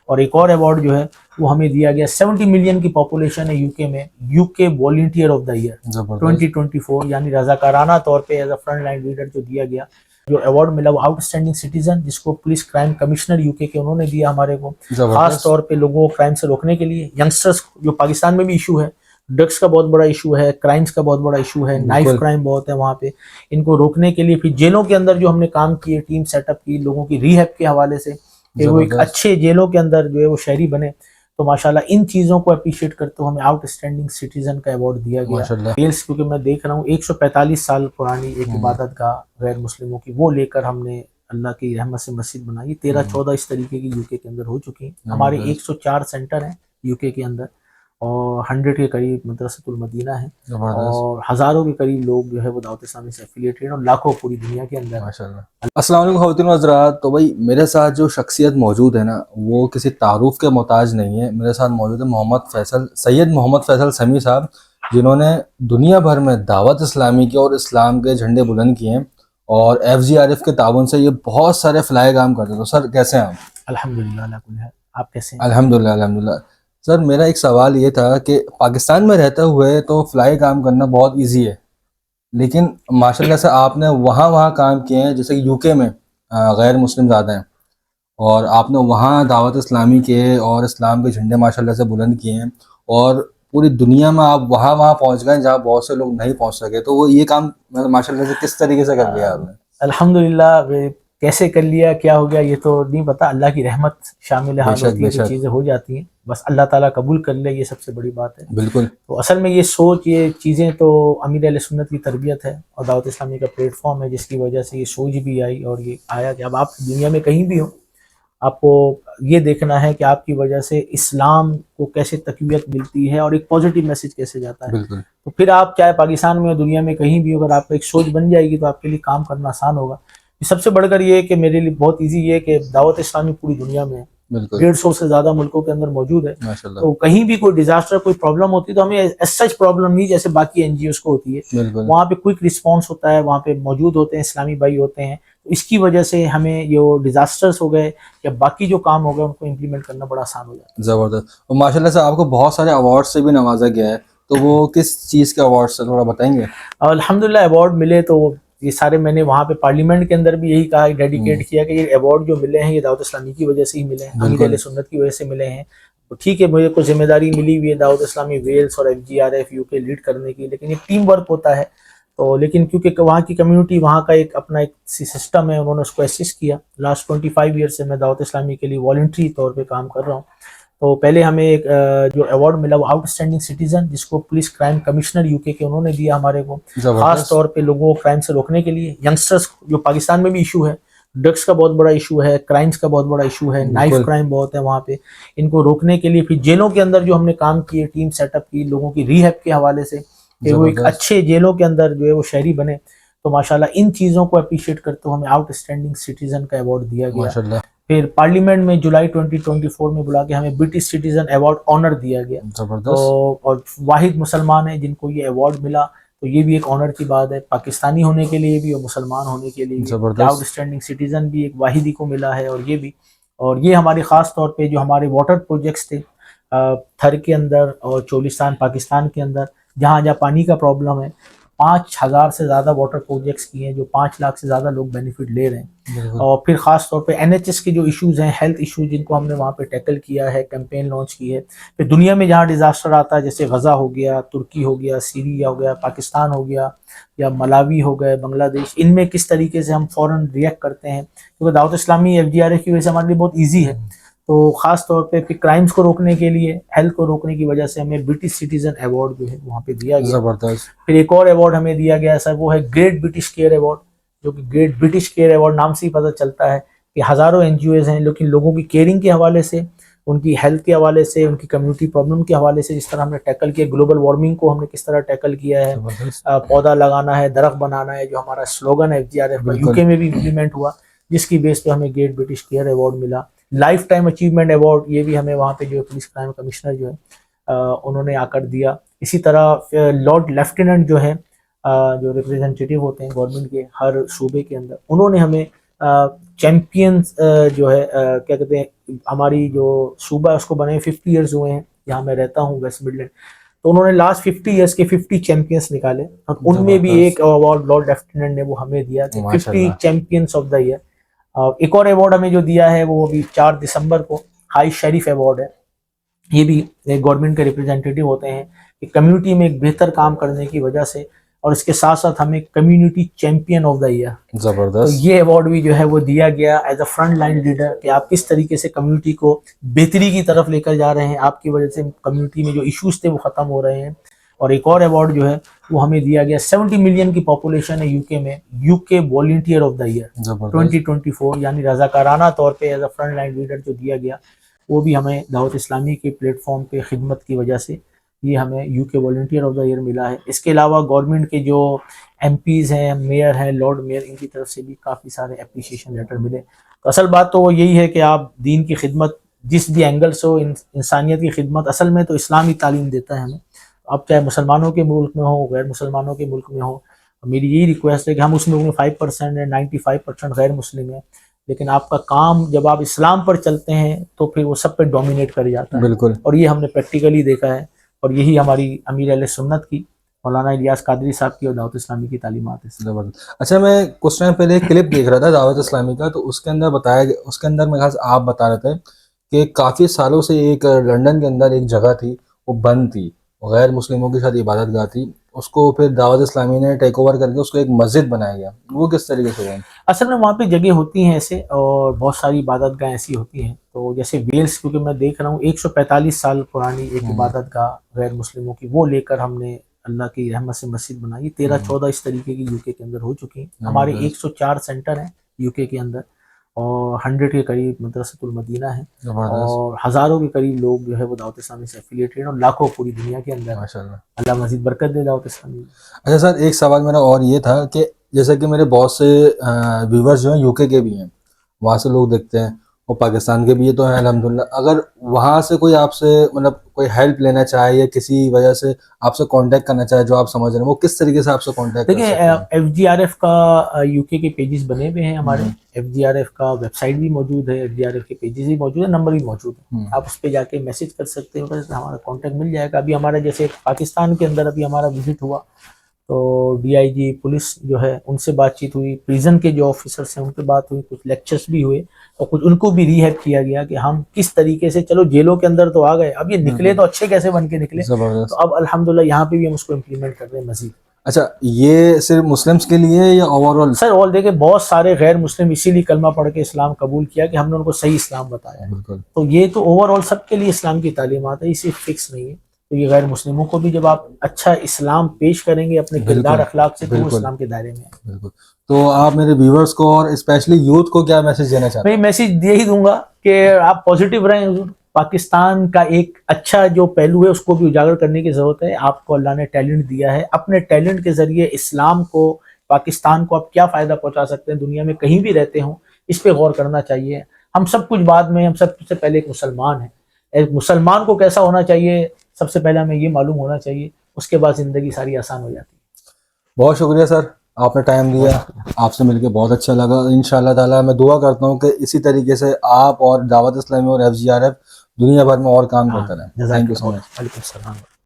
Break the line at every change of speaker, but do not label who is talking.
اور ایک اور ایوارڈ جو ہے وہ ہمیں دیا گیا 70 ملین کی پاپولیشن ہے یوکے میں، UK volunteer of the year 2024، یعنی رضاکارانہ طور پہ as a front line leader جو دیا گیا، جو ایوارڈ ملا وہ آؤٹ اسٹینڈنگ سٹیزن، جس کو پولیس کرائم کمشنر یوکے کے انہوں نے دیا ہمارے کو، خاص طور پہ لوگوں کو کرائم سے روکنے کے لیے، ینگسٹرز جو پاکستان میں بھی ایشو ہے، ڈرگس کا بہت بڑا ایشو ہے، کرائمس کا بہت بڑا ایشو ہے، نائف کرائم بہت ہے وہاں پہ، ان کو روکنے کے لیے پھر جیلوں کے اندر جو ہم نے کام کیے، ٹیم سیٹ اپ کی لوگوں کی ریہیب کے حوالے سے کہ وہ ایک اچھے جیلوں کے اندر جو ہے وہ شہری بنے، تو ماشاءاللہ ان چیزوں کو اپریشیٹ کرتے ہوئے ہمیں آؤٹ اسٹینڈنگ سٹیزن کا ایوارڈ دیا گیا۔ ریلس کیونکہ میں دیکھ رہا ہوں 145 سال پرانی ایک عبادت گاہ غیر مسلموں کی، وہ لے کر ہم نے اللہ کی رحمت سے مسجد بنائی، 13-14 اس طریقے کی یوکے کے اندر ہو چکی ہیں، ہمارے 104 سینٹر ہیں یوکے کے اندر، اور 100 کے قریب مدرسۃ المدینہ ہیں، اور ہزاروں کے قریب لوگ جو ہے وہ دعوت اسلامی سے افیلیٹڈ ہیں، اور لاکھوں پوری دنیا کے اندر۔
السلام علیکم خواتین و حضرات۔ تو بھائی میرے ساتھ جو شخصیت موجود ہے نا وہ کسی تعارف کے محتاج نہیں ہے، میرے ساتھ موجود ہے سید محمد فیصل سمیع صاحب، جنہوں نے دنیا بھر میں دعوت اسلامی کی اور اسلام کے جھنڈے بلند کیے ہیں، اور FGRF کے تعاون سے یہ بہت سارے فلائی کام کرتے ہیں۔ تو سر کیسے ہیں آپ؟
الحمدللہ اللہ کل ہے، آپ کیسے ہیں؟
الحمدللہ الحمدللہ۔ سر میرا ایک سوال یہ تھا کہ پاکستان میں رہتے ہوئے تو فلائی کام کرنا بہت ایزی ہے، لیکن ماشاءاللہ سے آپ نے وہاں کام کیے ہیں، جیسے کہ یوکے میں غیر مسلم زیادہ ہیں، اور آپ نے وہاں دعوت اسلامی کے اور اسلام کے جھنڈے ماشاءاللہ سے بلند کیے ہیں، اور پوری دنیا میں آپ وہاں پہنچ گئے جہاں بہت سے لوگ نہیں پہنچ سکے۔ تو وہ یہ کام ماشاءاللہ سے کس طریقے سے کر لیا آپ نے؟
الحمدللہ کیسے کر لیا، کیا ہو گیا، یہ تو نہیں پتا، اللہ کی رحمت شامل حال ہوتی ہے، چیزیں ہو جاتی ہیں، بس اللہ تعالیٰ قبول کر لے، یہ سب سے بڑی بات ہے۔
بالکل۔
تو اصل میں یہ سوچ، یہ چیزیں تو امیر اہل سنت کی تربیت ہے، اور دعوت اسلامی کا پلیٹ فارم ہے، جس کی وجہ سے یہ سوچ بھی آئی، اور یہ آیا کہ اب آپ دنیا میں کہیں بھی ہو، آپ کو یہ دیکھنا ہے کہ آپ کی وجہ سے اسلام کو کیسے تقویت ملتی ہے، اور ایک پازیٹیو میسج کیسے جاتا ہے۔
بالکل۔
تو پھر آپ چاہے پاکستان میں دنیا میں کہیں بھی، اگر آپ کو ایک سوچ بن جائے گی تو آپ کے لیے کام کرنا آسان ہوگا۔ سب سے بڑھ کر یہ کہ میرے لیے بہت ایزی یہ ہے کہ دعوت اسلامی پوری دنیا میں ہے، 150 سے زیادہ ملکوں کے اندر موجود ہے، تو کہیں بھی کوئی ڈیزاسٹر، کوئی پرابلم ہوتی ہے تو ہمیں ایز سچ پرابلم نہیں جیسے باقی NGOs کو ہوتی ہے، وہاں پہ کوئک رسپانس ہوتا ہے، وہاں پہ موجود ہوتے ہیں اسلامی بھائی ہوتے ہیں، تو اس کی وجہ سے ہمیں یہ ڈیزاسٹرز ہو گئے یا باقی جو کام ہو گئے ان کو امپلیمنٹ کرنا بڑا آسان ہو جاتا ہے۔
زبردست۔ اور ماشاءاللہ سے آپ کو بہت سارے ایوارڈ سے بھی نوازا گیا ہے، تو وہ کس چیز کے ایوارڈ سے تھوڑا بتائیں گے؟
الحمدللہ ایوارڈ ملے تو یہ سارے میں نے وہاں پہ پارلیمنٹ کے اندر بھی یہی کہا، ڈیڈیکیٹ کیا کہ یہ ایوارڈ جو ملے ہیں یہ دعوت اسلامی کی وجہ سے ہی ملے ہیں، امیر اہل سنت کی وجہ سے ملے ہیں۔ ٹھیک ہے، مجھے کوئی ذمہ داری ملی ہوئی ہے دعوت اسلامی ویلز اور FGRF یوکے لیڈ کرنے کی، لیکن یہ ٹیم ورک ہوتا ہے، تو لیکن کیونکہ وہاں کی کمیونٹی، وہاں کا ایک اپنا ایک سسٹم ہے، انہوں نے اس کو اسسٹ کیا۔ لاسٹ 25 ایئر سے میں دعوت اسلامی کے لیے والنٹری طور پہ کام کر رہا ہوں۔ تو پہلے ہمیں ایک جو ایوارڈ ملا وہ آؤٹ اسٹینڈنگ سٹیزن، جس کو پولیس کرائم کمشنر یوکے کے انہوں نے دیا ہمارے کو، خاص طور پہ لوگوں کو کرائم سے روکنے کے لیے، ینگسٹرز جو پاکستان میں بھی ایشو ہے، ڈرگس کا بہت بڑا ایشو ہے، کرائمس کا بہت بڑا ایشو ہے، نائف کرائم بہت ہے وہاں پہ، ان کو روکنے کے لیے پھر جیلوں کے اندر جو ہم نے کام کیے، ٹیم سیٹ اپ کی لوگوں کی ریہیب کے حوالے سے کہ وہ ایک اچھے جیلوں کے اندر جو ہے وہ شہری بنے، تو ماشاءاللہ ان چیزوں کو اپریشیٹ کرتے ہوئے ہمیں آؤٹ اسٹینڈنگ سٹیزن کا ایوارڈ دیا گیا۔ پھر پارلیمنٹ میں جولائی 2024 میں بلا کے ہمیں برٹش سٹیزن ایوارڈ آنر دیا گیا، اور واحد مسلمان ہیں جن کو یہ ایوارڈ ملا، تو یہ بھی ایک آنر کی بات ہے، پاکستانی ہونے کے لیے بھی اور مسلمان ہونے کے لیے بھی۔ آؤٹ اسٹینڈنگ سٹیزن بھی ایک واحد ہی کو ملا ہے، اور یہ بھی، اور یہ ہماری خاص طور پہ جو ہمارے واٹر پروجیکٹس تھے تھر کے اندر اور چولستان پاکستان کے اندر، جہاں جہاں پانی کا پرابلم ہے، 5000 سے زیادہ واٹر پروجیکٹس کیے ہیں، جو 5 لاکھ سے زیادہ لوگ بینیفٹ لے رہے ہیں۔ اور پھر خاص طور پہ NHS کے جو ایشوز ہیں، ہیلتھ ایشوز، جن کو ہم نے وہاں پہ ٹیکل کیا ہے، کیمپین لانچ کی ہے۔ پھر دنیا میں جہاں ڈیزاسٹر آتا ہے، جیسے غزہ ہو گیا، ترکی ہو گیا، سیریا ہو گیا، پاکستان ہو گیا، یا ملاوی ہو گئے، بنگلہ دیش، ان میں کس طریقے سے ہم فوراً ریئیکٹ کرتے ہیں، کیونکہ دعوت اسلامی FGRF کی وجہ سے ہمارے لیے بہت ایزی ہے۔ تو خاص طور پہ پھر کرائمس کو روکنے کے لیے، ہیلتھ کو روکنے کی وجہ سے ہمیں برٹش سٹیزن ایوارڈ جو ہے وہاں پہ دیا گیا۔ پھر ایک اور ایوارڈ ہمیں دیا گیا سر، وہ ہے گریٹ برٹش کیئر ایوارڈ، جو کہ گریٹ برٹش کیئر ایوارڈ نام سے ہی پتہ چلتا ہے کہ ہزاروں NGOs ہیں، لیکن لوگوں کی کیئرنگ کے حوالے سے، ان کی ہیلتھ کے حوالے سے، ان کی کمیونٹی پرابلم کے حوالے سے، جس طرح ہم نے ٹیکل کیا، گلوبل وارمنگ کو ہم نے کس طرح ٹیکل کیا ہے، پودا لگانا ہے، درخت بنانا ہے، جو ہمارا سلوگن ہے FGRF کا، یوکے میں بھی امپلیمنٹ ہوا، جس کی بیس پہ ہمیں گریٹ برٹش کیئر ایوارڈ ملا۔ لائف ٹائم اچیومنٹ ایوارڈ، یہ بھی ہمیں وہاں پہ جو پولیس کرائم کمشنر جو ہے انہوں نے آ کر دیا۔ اسی طرح لارڈ لیفٹیننٹ جو ہیں، جو ریپریزنٹیٹیو ہوتے ہیں گورنمنٹ کے ہر صوبے کے اندر، انہوں نے ہمیں چیمپئنز جو ہے کیا کہتے ہیں ہماری جو صوبہ ہے اس کو بنے 50 ایئرز ہوئے ہیں. یہاں میں رہتا ہوں ویسٹ مڈلینڈ, تو انہوں نے لاسٹ 50 ایئرس کے 50 چیمپئنس نکالے, اور ان میں بھی ایک ایوارڈ لارڈ لیفٹیننٹ نے وہ ہمیں دیا کہ 50 چیمپئنس آف دا ایئر. ایک اور ایوارڈ ہمیں جو دیا ہے وہ ابھی 4 دسمبر کو ہائی شریف ایوارڈ ہے. یہ بھی ایک گورنمنٹ کے ریپرزینٹیٹیو ہوتے ہیں کہ کمیونٹی میں ایک بہتر کام کرنے کی وجہ سے, اور اس کے ساتھ ساتھ ہمیں community champion of the year.
زبردست.
تو یہ ایوارڈ بھی جو ہے وہ دیا گیا as a front line leader, کہ آپ کس طریقے سے کمیونٹی کو بہتری کی طرف لے کر جا رہے ہیں, آپ کی وجہ سے کمیونٹی میں جو ایشوز تھے وہ ختم ہو رہے ہیں. اور ایک اور ایوارڈ جو ہے وہ ہمیں دیا گیا 70 ملین کی پاپولیشن ہے یو کے میں, یو کے والنٹیئر آف دا ایئر 2024, یعنی رضاکارانہ طور پہ as a front line leader جو دیا گیا, وہ بھی ہمیں دعوت اسلامی کے پلیٹ فارم پہ خدمت کی وجہ سے یہ ہمیں یو کے والنٹیئر آف دا ایئر ملا ہے. اس کے علاوہ گورنمنٹ کے جو ایم پیز ہیں, میئر ہیں, لارڈ میئر, ان کی طرف سے بھی کافی سارے اپریشیشن لیٹر ملے. تو اصل بات تو یہی ہے کہ آپ دین کی خدمت جس بھی اینگل سے ہو, انسانیت کی خدمت, اصل میں تو اسلامی تعلیم دیتا ہے ہمیں. اب چاہے مسلمانوں کے ملک میں ہو, غیر مسلمانوں کے ملک میں ہو, میری یہی ریکویسٹ ہے کہ ہم اس ملک میں 5% ہے, 95% غیر مسلم ہے, لیکن آپ کا کام جب آپ اسلام پر چلتے ہیں تو پھر وہ سب پہ ڈومینیٹ کر جاتا ہے.
بالکل.
اور یہ ہم نے پریکٹیکلی دیکھا ہے, اور یہی ہماری امیر اہل سنت کی مولانا الیاس قادری صاحب کی اور دعوت اسلامی کی تعلیمات ہے.
زبردست. اچھا, میں کچھ ٹائم پہلے ایک کلپ دیکھ رہا تھا دعوت اسلامی کا, تو اس کے اندر بتایا گیا, اس کے اندر میرے خیال سے آپ بتا رہے تھے کہ کافی سالوں سے ایک لنڈن کے اندر ایک جگہ تھی وہ بند تھی, غیر مسلموں کے ساتھ عبادت گاہ تھی, اس کو پھر دعوت اسلامی نے ٹیک اوور کر کے اس کو ایک مسجد بنایا گیا. وہ کس طریقے سے ہوا؟
اصل میں وہاں پہ جگہ ہوتی ہیں ایسے, اور بہت ساری عبادت گاہ ایسی ہوتی ہیں. تو جیسے ویلز, کیونکہ میں دیکھ رہا ہوں 145 سال پرانی ایک عبادت گاہ غیر مسلموں کی, وہ لے کر ہم نے اللہ کی رحمت سے مسجد بنائی. 13-14 اس طریقے کی یو کے اندر ہو چکی ہیں. ہمارے 104 سینٹر ہیں یو کے اندر, اور 100 کے قریب مدرسۃ المدینہ ہیں, اور ہزاروں کے قریب لوگ جو ہے وہ دعوت اسلامی سے ایفیلیٹڈ ہیں, اور لاکھوں پوری دنیا کے اندر.
ماشاءاللہ,
اللہ مزید برکت دے دعوت اسلامی.
اچھا سر, ایک سوال میرا اور یہ تھا کہ جیسے کہ میرے بہت سے ویورز جو ہیں یو کے بھی ہیں, وہاں سے لوگ دیکھتے ہیں, اور پاکستان کے بھی یہ تو ہیں الحمدللہ. اگر وہاں سے کوئی آپ سے مطلب کوئی ہیلپ لینا چاہے یا کسی وجہ سے آپ سے کانٹیکٹ کرنا چاہے, جو آپ سمجھ رہے ہیں, وہ کس طریقے سے آپ سے کانٹیکٹ کر سکتے ہیں؟
دیکھیں, FGRF کا یو کے پیجز بنے ہوئے ہیں ہمارے, FGRF کا ویب سائٹ بھی موجود ہے, FGRF کے پیجز بھی موجود ہیں, نمبر بھی موجود ہے, آپ اس پہ جا کے میسج کر سکتے ہیں, ہمارا کانٹیکٹ مل جائے گا. ابھی ہمارا جیسے پاکستان کے اندر ابھی ہمارا وزٹ ہوا, تو DIG پولیس جو ہے ان سے بات چیت ہوئی, پریزن کے جو آفیسرس ہیں ان سے بات ہوئی, کچھ لیکچرز بھی ہوئے, اور کچھ ان کو بھی ریہیب کیا گیا کہ ہم کس طریقے سے, چلو جیلوں کے اندر تو آ گئے, اب یہ نکلے تو اچھے کیسے بن کے نکلے, تو اب الحمدللہ یہاں پہ بھی ہم اس کو امپلیمنٹ کر رہے ہیں مزید.
اچھا, یہ صرف مسلمس کے لیے یا اوور آل؟
سر اور دیکھیں, بہت سارے غیر مسلم اسی لیے کلمہ پڑھ کے اسلام قبول کیا کہ ہم نے ان کو صحیح اسلام بتایا ہے.
بالکل.
تو یہ تو اوور آل سب کے لیے اسلام کی تعلیمات ہے, یہ صرف فکس نہیں ہے. تو یہ غیر مسلموں کو بھی جب آپ اچھا اسلام پیش کریں گے اپنے کردار اخلاق سے, تو وہ اسلام کے دائرے میں ہے.
بالکل. تو آپ میرے ویورز کو اور اسپیشلی یوتھ کو کیا میسج دینا چاہتے ہیں؟
میں میسج یہی دوں گا کہ آپ پازیٹیو رہیں. پاکستان کا ایک اچھا جو پہلو ہے اس کو بھی اجاگر کرنے کی ضرورت ہے. آپ کو اللہ نے ٹیلنٹ دیا ہے, اپنے ٹیلنٹ کے ذریعے اسلام کو, پاکستان کو آپ کیا فائدہ پہنچا سکتے ہیں, دنیا میں کہیں بھی رہتے ہوں, اس پہ غور کرنا چاہیے. ہم سب کچھ بعد میں, ہم سب سے پہلے ایک مسلمان ہیں. ایک مسلمان کو کیسا ہونا چاہیے, سب سے پہلے ہمیں یہ معلوم ہونا چاہیے, اس کے بعد زندگی ساری آسان ہو جاتی ہے.
بہت شکریہ سر, آپ نے ٹائم دیا, آپ سے مل کے بہت اچھا لگا. انشاءاللہ تعالیٰ میں دعا کرتا ہوں کہ اسی طریقے سے آپ اور دعوت اسلامی اور FGRF دنیا بھر میں اور کام کرتے رہیں. تھینک یو سو مچ.
وعلیکم السلام.